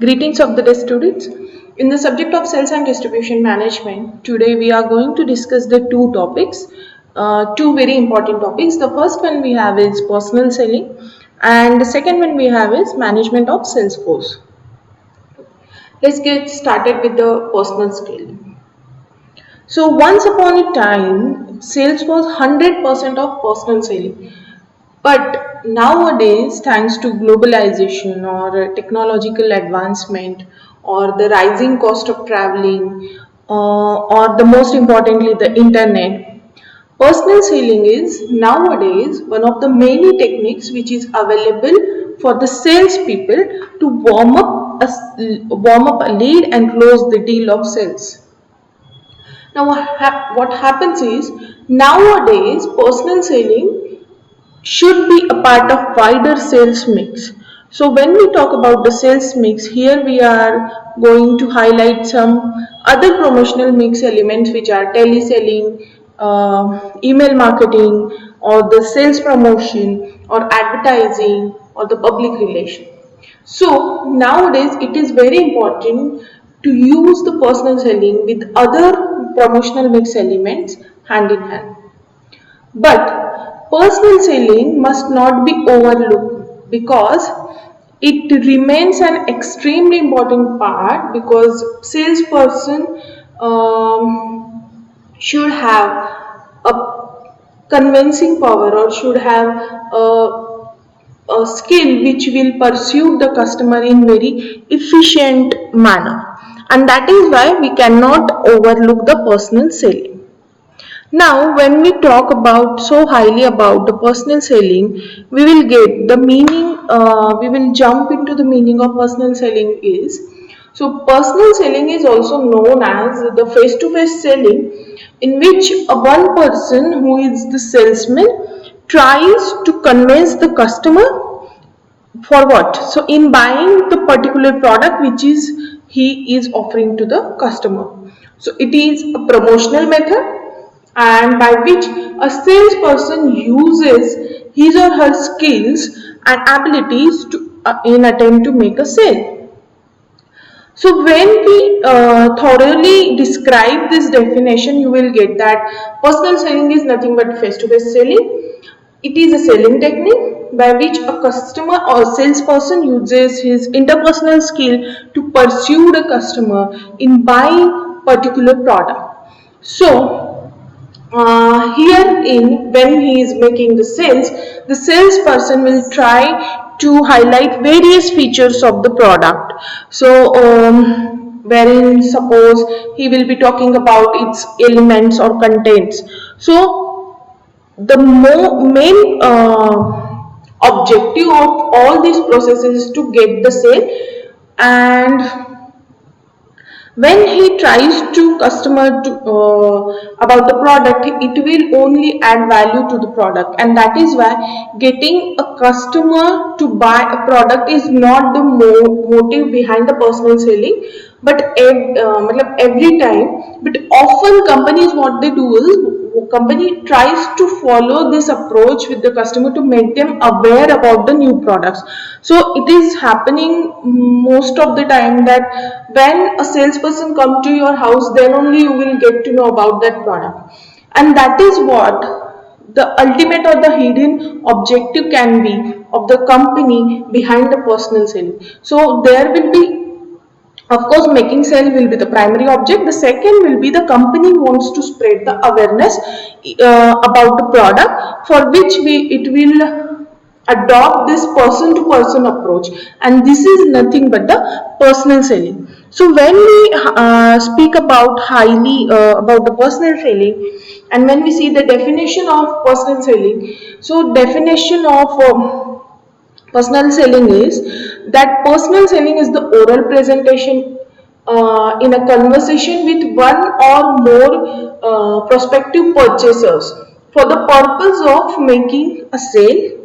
Greetings of the day, students. In the subject of sales and distribution management, today we are going to discuss the two topics, two very important topics. The first one we have is personal selling, and the second one we have is management of sales force. Let's get started with the personal selling. So once upon a time, sales was 100% of personal selling. But nowadays, thanks to globalization or technological advancement or the rising cost of traveling, or the most importantly, the internet, personal selling is nowadays one of the many techniques which is available for the salespeople to warm up a lead and close the deal of sales. Now, what happens is nowadays personal selling should be a part of wider sales mix. So when we talk about the sales mix, here we are going to highlight some other promotional mix elements which are teleselling, email marketing, or the sales promotion, or advertising, or the public relation. So nowadays it is very important to use the personal selling with other promotional mix elements hand in hand. But personal selling must not be overlooked because it remains an extremely important part because salesperson should have a convincing power or should have a skill which will pursue the customer in very efficient manner, and that is why we cannot overlook the personal selling. Now, when we talk about so highly about the personal selling, we will get the meaning. We will jump into the meaning of personal selling is. So, personal selling is also known as the face-to-face selling, in which a one person who is the salesman tries to convince the customer for what? So, in buying the particular product which is he is offering to the customer. So, it is a promotional method and by which a salesperson uses his or her skills and abilities to in attempt to make a sale. So when we thoroughly describe this definition, you will get that personal selling is nothing but face-to-face selling. It is a selling technique by which a customer or salesperson uses his interpersonal skill to pursue the customer in buying particular product. So herein, when he is making the salesperson will try to highlight various features of the product. So wherein suppose he will be talking about its elements or contents. So the main objective of all these processes is to get the sale, and when he tries to customer to about the product, it will only add value to the product, and that is why getting a customer to buy a product is not the motive behind the personal selling. But every time, but often companies, what they do is company tries to follow this approach with the customer to make them aware about the new products. So it is happening most of the time that when a salesperson come to your house, then only you will get to know about that product, and that is what the ultimate or the hidden objective can be of the company behind the personal selling. So there will be, of course, making sale will be the primary object. The second will be the company wants to spread the awareness about the product, for which it will adopt this person to person approach, and this is nothing but the personal selling. So when we speak about highly about the personal selling, and when we see the definition of personal selling, so definition of personal selling is that personal selling is the oral presentation in a conversation with one or more prospective purchasers for the purpose of making a sale.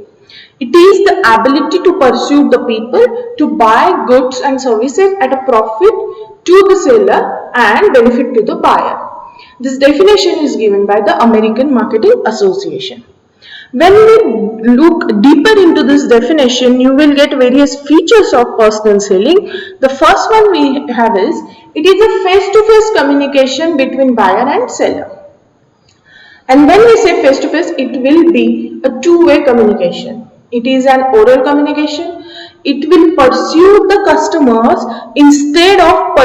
It is the ability to pursue the people to buy goods and services at a profit to the seller and benefit to the buyer. This definition is given by the American Marketing Association. When we look deeper into this definition, you will get various features of personal selling. The first one we have is, it is a face-to-face communication between buyer and seller. And when we say face to face, it will be a two-way communication. It is an oral communication. It will pursue the customers instead of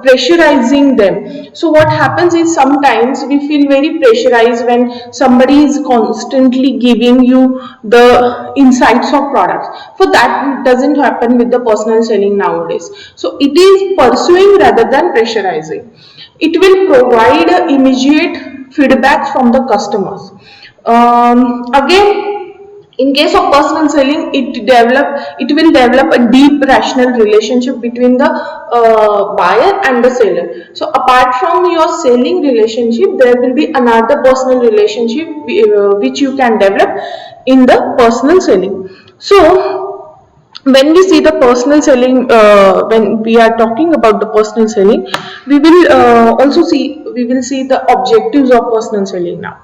pressurizing them. So what happens is, sometimes we feel very pressurized when somebody is constantly giving you the insights of products. For that doesn't happen with the personal selling nowadays. So it is pursuing rather than pressurizing. It will provide immediate feedbacks from the customers. Again, in case of personal selling, it will develop a deep rational relationship between the buyer and the seller. So apart from your selling relationship, there will be another personal relationship which you can develop in the personal selling. So when we see the personal selling, when we are talking about the personal selling, we will see the objectives of personal selling now.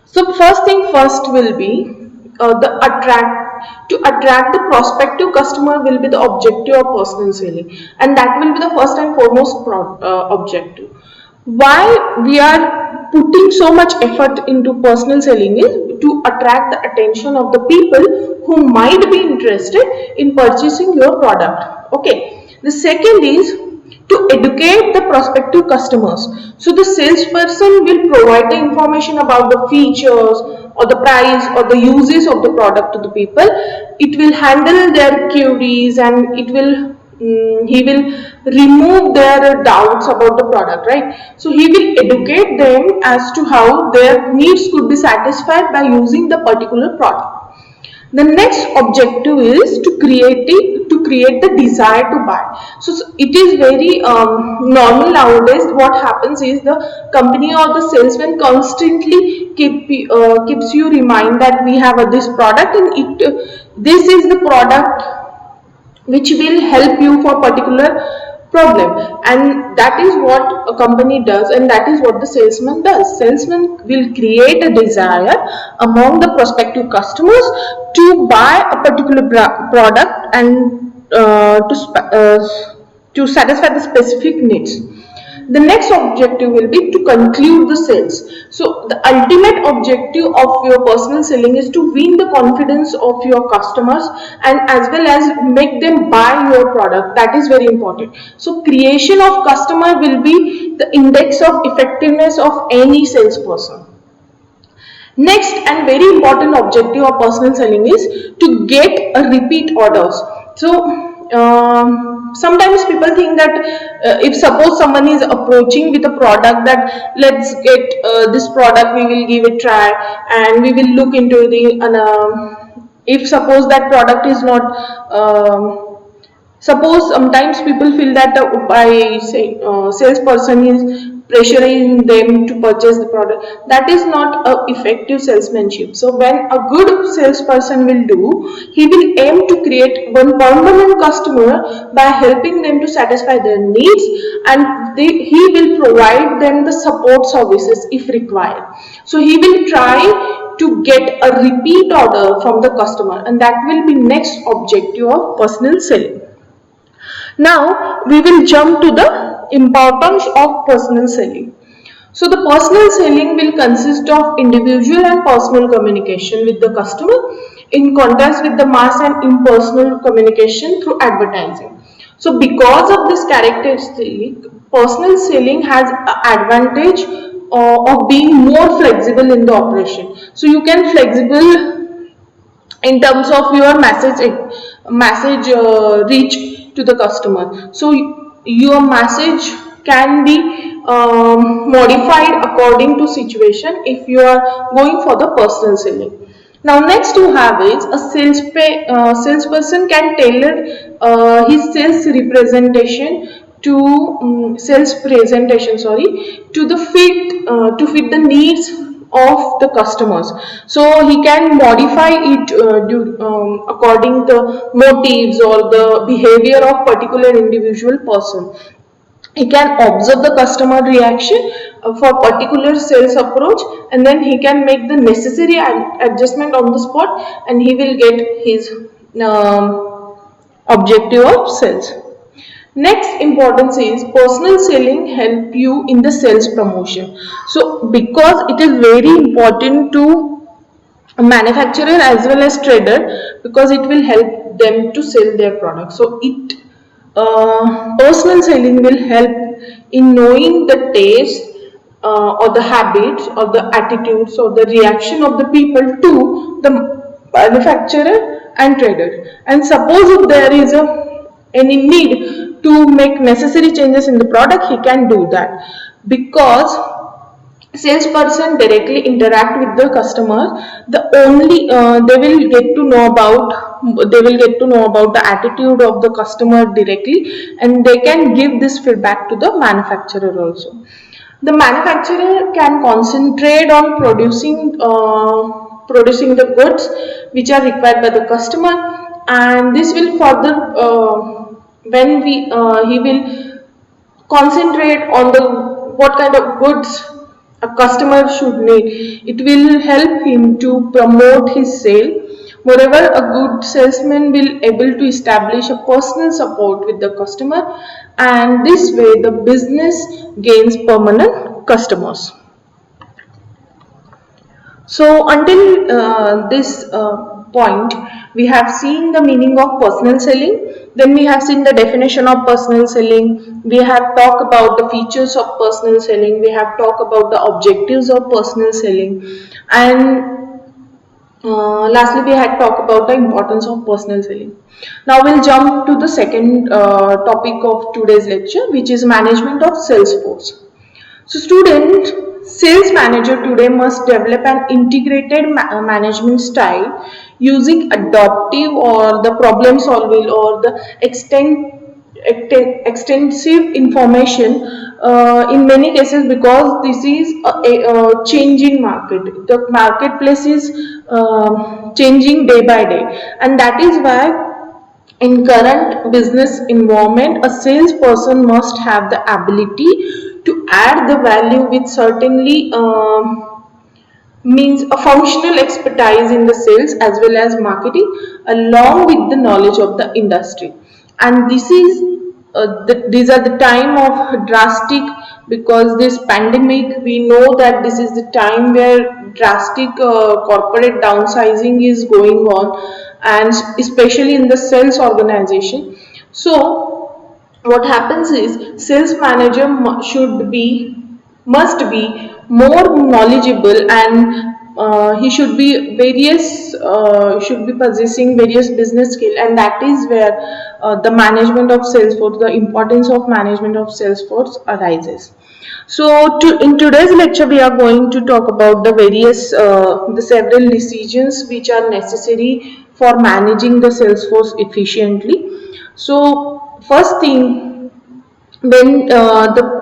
So first thing first will be, the attract the prospective customer will be the objective of personal selling, and that will be the first and foremost objective. Why we are putting so much effort into personal selling is to attract the attention of the people who might be interested in purchasing your product. Okay. The second is to educate the prospective customers. So the salesperson will provide the information about the features or the price or the uses of the product to the people. It will handle their queries, and he will remove their doubts about the product, right? So he will educate them as to how their needs could be satisfied by using the particular product. The next objective is to create the desire to buy. So it is very normal nowadays. What happens is, the company or the salesman constantly keeps you remind that we have this product, and this is the product which will help you for particular problem, and that is what a company does, and that is what the salesman does. Salesman will create a desire among the prospective customers to buy a particular product, and to satisfy the specific needs. The next objective will be to conclude the sales. So the ultimate objective of your personal selling is to win the confidence of your customers, and as well as make them buy your product. That is very important. So creation of customer will be the index of effectiveness of any salesperson. Next and very important objective of personal selling is to get a repeat orders. So sometimes people think that if suppose someone is approaching with a product, that let's get this product, we will give it a try, and we will look into the if suppose that product is not suppose sometimes people feel that by say salesperson is pressuring them to purchase the product. That is not a effective salesmanship. So when a good salesperson will do, he will aim to create one permanent customer by helping them to satisfy their needs, and he will provide them the support services if required. So he will try to get a repeat order from the customer, and that will be next objective of personal selling. Now we will jump to the importance of personal selling. So the personal selling will consist of individual and personal communication with the customer, in contrast with the mass and impersonal communication through advertising. So because of this characteristic, personal selling has an advantage of being more flexible in the operation. So you can flexible in terms of your message reach to the customer. So your message can be modified according to situation if you are going for the personal selling. Now next you have is a salesperson can tailor his sales representation to sales presentation, sorry, to the fit the needs of the customers. So he can modify it according the motives or the behavior of particular individual person. he can observe the customer reaction for particular sales approach, and then he can make the necessary adjustment on the spot, and he will get his objective of sales. Next importance is personal selling help you in the sales promotion. So because it is very important to a manufacturer as well as trader, because it will help them to sell their product. So it personal selling will help in knowing the taste or the habits or the attitudes or the reaction of the people to the manufacturer and trader. And suppose if there is any need to make necessary changes in the product, he can do that, because salesperson directly interact with the customer. The only they will get to know about the attitude of the customer directly, and they can give this feedback to the manufacturer also. The manufacturer can concentrate on producing the goods which are required by the customer, and this will further when we he will concentrate on the what kind of goods a customer should need. It will help him to promote his sale. Moreover, a good salesman will able to establish a personal support with the customer, and this way the business gains permanent customers. So until this point, we have seen the meaning of personal selling. Then we have seen the definition of personal selling. We have talked about the features of personal selling. We have talked about the objectives of personal selling, and lastly, we had talked about the importance of personal selling. Now we'll jump to the second topic of today's lecture, which is management of sales force. So student, sales manager today must develop an integrated management style using adaptive or the problem solving or the extensive information in many cases, because this is a changing market. The marketplace is changing day by day, and that is why in current business environment, a salesperson must have the ability to add the value, which certainly means a functional expertise in the sales as well as marketing, along with the knowledge of the industry. And this is these are the time of drastic, because this pandemic, we know that this is the time where drastic corporate downsizing is going on, and especially in the sales organization. So what happens is sales manager must be more knowledgeable, and he should be possessing various business skill, and that is where the management of Salesforce, the importance of management of Salesforce arises. So in today's lecture, we are going to talk about the several decisions which are necessary for managing the Salesforce efficiently. So first thing, when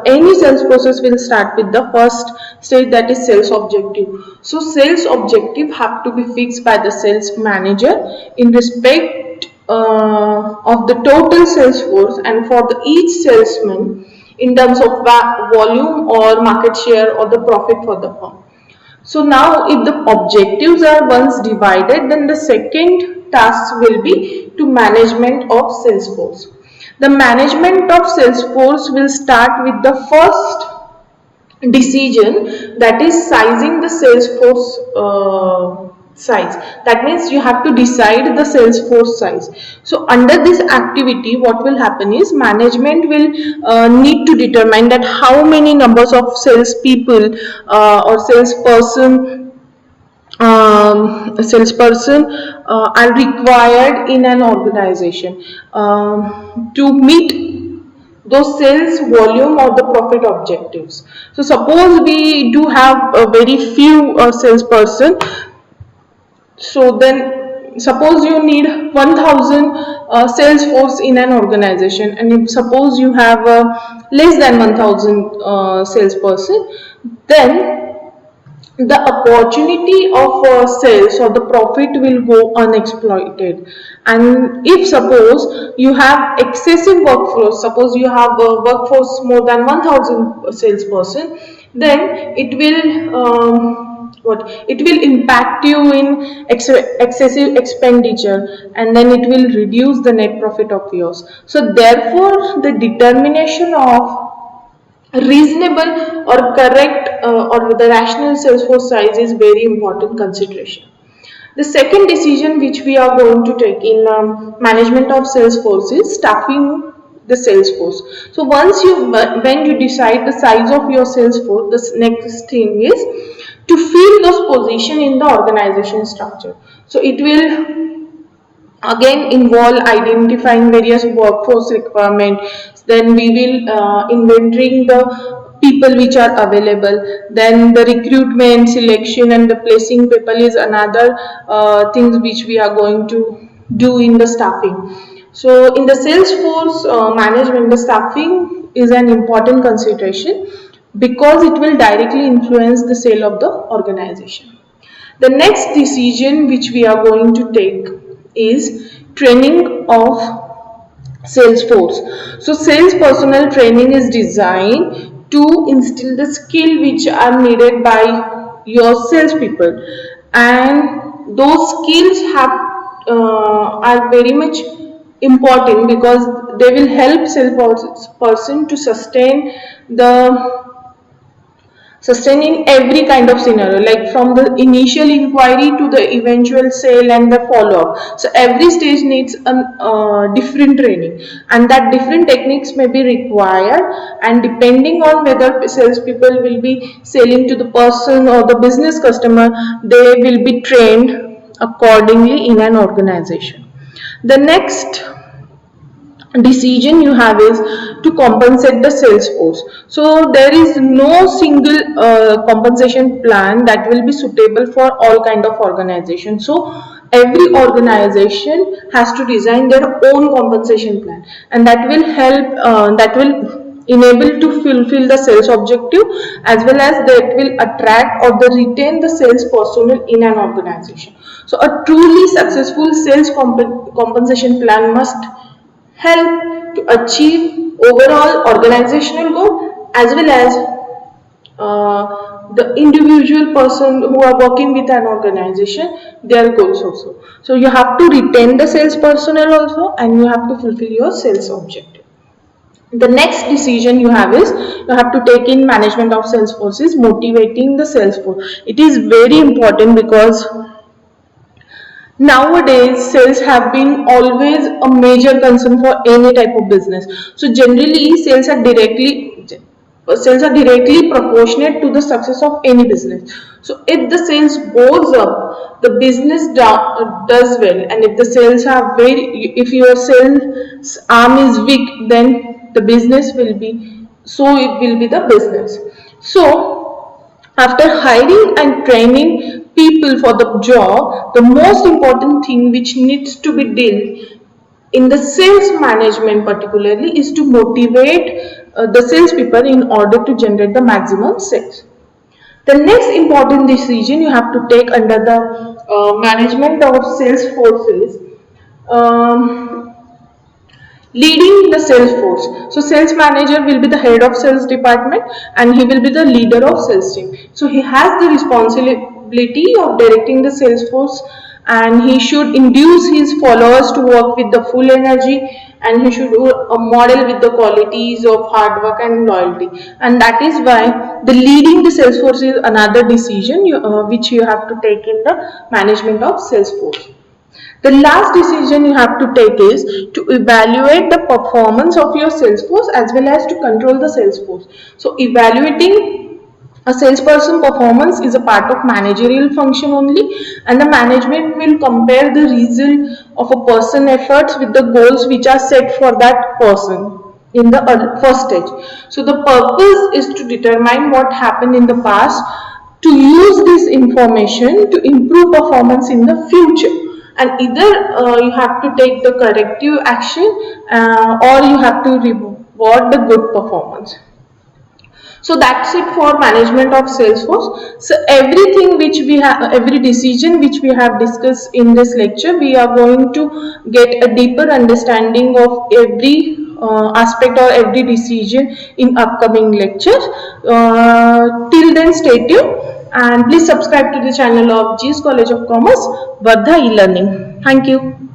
any sales process will start with the first stage, that is sales objective. So sales objective have to be fixed by the sales manager in respect of the total sales force, and for each salesman in terms of volume or market share or the profit for the firm. So now if the objectives are once divided, then the second task will be to management of sales force. The management of sales force will start with the first decision, that is sizing the sales force size. That means you have to decide the sales force size. So under this activity, what will happen is management will need to determine that how many numbers of salespeople or salesperson are required in an organization to meet those sales volume or the profit objectives. So suppose we do have a very few salesperson, so then suppose you need 1000 sales force in an organization, and if suppose you have less than 1000 salesperson, then the opportunity of sales or the profit will go unexploited. And if suppose you have excessive workforce, suppose you have a workforce more than 1000 salesperson, then it will what it will impact you in excessive expenditure, and then it will reduce the net profit of yours. So therefore the determination of reasonable or correct or the rational sales force size is very important consideration. The second decision which we are going to take in management of sales force is staffing the sales force. So once you when you decide the size of your sales force, the next thing is to fill those position in the organization structure. So it will again involve identifying various workforce requirements, then we will inventorying the people which are available, then the recruitment selection and the placing people is another things which we are going to do in the staffing. So in the sales force management, the staffing is an important consideration because it will directly influence the sale of the organization. The next decision which we are going to take is training of sales force. So sales personnel training is designed to instill the skill which are needed by your salespeople, and those skills have are very much important because they will help sales person to sustaining every kind of scenario, like from the initial inquiry to the eventual sale and the follow up. So every stage needs a different training, and that different techniques may be required, and depending on whether salespeople will be selling to the person or the business customer, they will be trained accordingly in an organization. The next decision you have is to compensate the sales force. So there is no single compensation plan that will be suitable for all kind of organization. So every organization has to design their own compensation plan, and that will help that will enable to fulfill the sales objective, as well as that will attract or the retain the sales personnel in an organization. So a truly successful sales compensation plan must help to achieve overall organizational goal, as well as the individual person who are working with an organization, their goals also. So you have to retain the sales personnel also, and you have to fulfill your sales objective. The next decision you have is you have to take in management of sales force is motivating the sales force. It is very important because nowadays sales have been always a major concern for any type of business. So generally sales are directly proportionate to the success of any business. So if the sales goes up, the business does well, and if the sales are very if your sales arm is weak, then the business will be so it will be the business. So after hiring and training people for the job, the most important thing which needs to be done in the sales management particularly is to motivate the salespeople in order to generate the maximum sales. The next important decision you have to take under the management of sales forces, um, leading the sales force. So sales manager will be the head of sales department, and he will be the leader of sales team. So he has the responsibility of directing the sales force, and he should induce his followers to work with the full energy, and he should model with the qualities of hard work and loyalty. And that is why the leading the sales force is another decision which you have to take in the management of sales force. The last decision you have to take is to evaluate the performance of your sales force as well as to control the sales force. So evaluating a salesperson performance is a part of managerial function only, and the management will compare the result of a person efforts with the goals which are set for that person in the first stage. So the purpose is to determine what happened in the past, to use this information to improve performance in the future, and either you have to take the corrective action or you have to reward the good performance. So that's it for management of Salesforce. So everything which we have, every decision which we have discussed in this lecture, we are going to get a deeper understanding of every aspect or every decision in upcoming lectures. Till then, stay tuned and please subscribe to the channel of GS College of Commerce, Vardha e-Learning. Thank you.